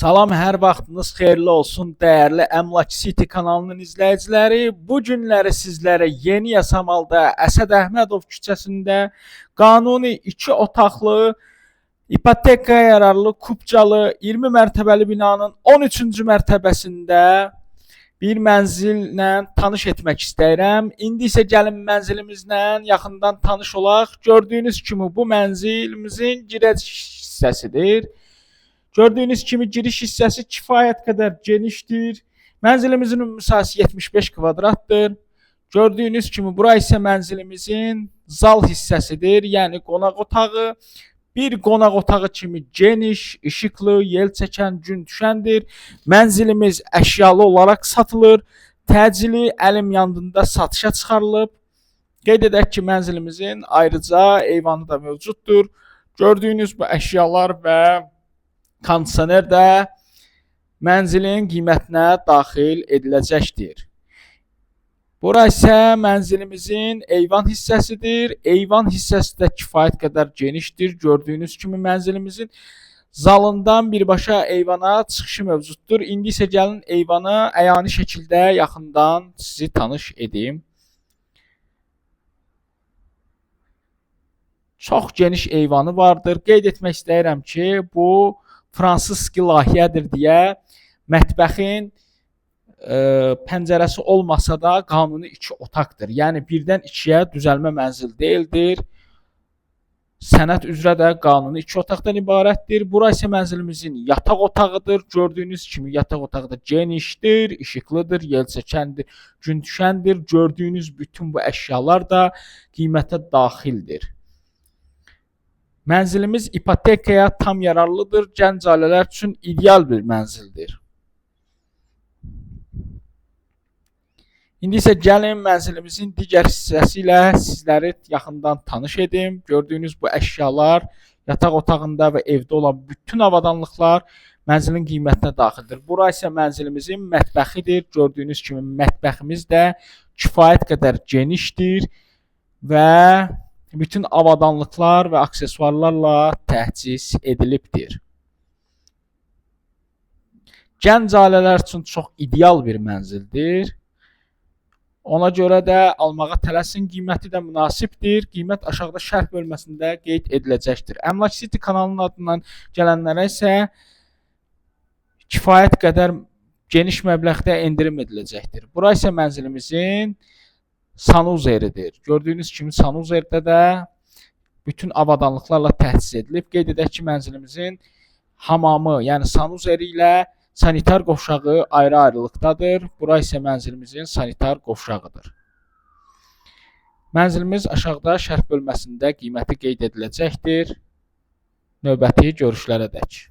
Salam, hər vaxtınız xeyirli olsun dəyərli Əmlak City kanalının izləyiciləri. Bu günləri sizlərə yeni Yasamalda Əsəd Əhmədov küçəsində qanuni 2 otaqlı ipotekaya yararlı kubcalı 20 mərtəbəli binanın 13-cü mərtəbəsində bir mənzillə tanış etmək istəyirəm. İndi isə gəlin mənzilimizlə yaxından tanış olaq. Gördüyünüz kimi bu mənzilimizin giriş hissəsidir. Gördüyünüz kimi giriş hissəsi kifayət qədər genişdir. Mənzilimizin ümumi sahəsi 75 kvadratdır. Gördüyünüz kimi bura isə mənzilimizin zal hissəsidir. Yəni qonaq otağı. Bir qonaq otağı kimi geniş, işıqlı, yel çəkən, gün düşəndir. Mənzilimiz əşyalı olaraq satılır. Təcili əlim yandında satışa çıxarılıb. Qeyd edək ki, mənzilimizin ayrıca eyvanı da mövcuddur. Gördüyünüz bu əşyalar və kondisioner də mənzilin qiymətinə daxil ediləcəkdir. Bura isə mənzilimizin eyvan hissəsidir. Eyvan hissəsi də kifayət qədər genişdir. Gördüyünüz kimi mənzilimizin zalından birbaşa eyvana çıxışı mövcuddur. İndi isə gəlin eyvanı əyani şəkildə yaxından sizi tanış edim. Çox geniş eyvanı vardır. Qeyd etmək istəyirəm ki, bu fransızski layihədir deyə mətbəxin pəncərəsi olmasa da qanuni 2 otaqdır. Yəni birdən 2-yə düzəlmə mənzil deyildir. Sənəd üzrə də qanuni 2 otaqdan ibarətdir. Bura isə mənzilimizin yataq otağıdır. Gördüyünüz kimi yataq otağı da genişdir, işıqlıdır, yel çəkəndir, gün düşəndir. Gördüyünüz bütün bu əşyalar da qiymətə daxildir. Mənzilimiz ipotekaya tam yararlıdır. Gənc ailələr üçün ideal bir mənzildir. İndi isə gəlin mənzilimizin digər hissəsi ilə sizləri yaxından tanış edim. Gördüyünüz bu əşyalar, yataq otağında və evdə olan bütün avadanlıqlar mənzilin qiymətinə daxildir. Bura isə mənzilimizin mətbəxidir. Gördüyünüz kimi mətbəximiz də kifayət qədər genişdir və bütün avadanlıqlar və aksesuarlarla təchiz edilibdir. Gənc ailələr üçün çox ideal bir mənzildir. Ona görə də almağa tələsin, qiyməti də münasibdir. Qiymət aşağıda şərh bölməsində qeyd ediləcəkdir. Əmlak City kanalının adından gələnlərə isə kifayət qədər geniş məbləğdə endirim ediləcəkdir. Bura isə mənzilimizin sanuzeridir. Gördüyünüz kimi sanuzerdə də bütün avadanlıqlarla təchiz edilib. Qeyd edək ki, mənzilimizin hamamı, yəni sanuzeri ilə sanitar qovşağı ayrı-ayrılıqdadır. Bura isə mənzilimizin sanitar qovşağıdır. Mənzilimiz aşağıda şərh bölməsində qiyməti qeyd ediləcəkdir. Növbəti görüşlərədək.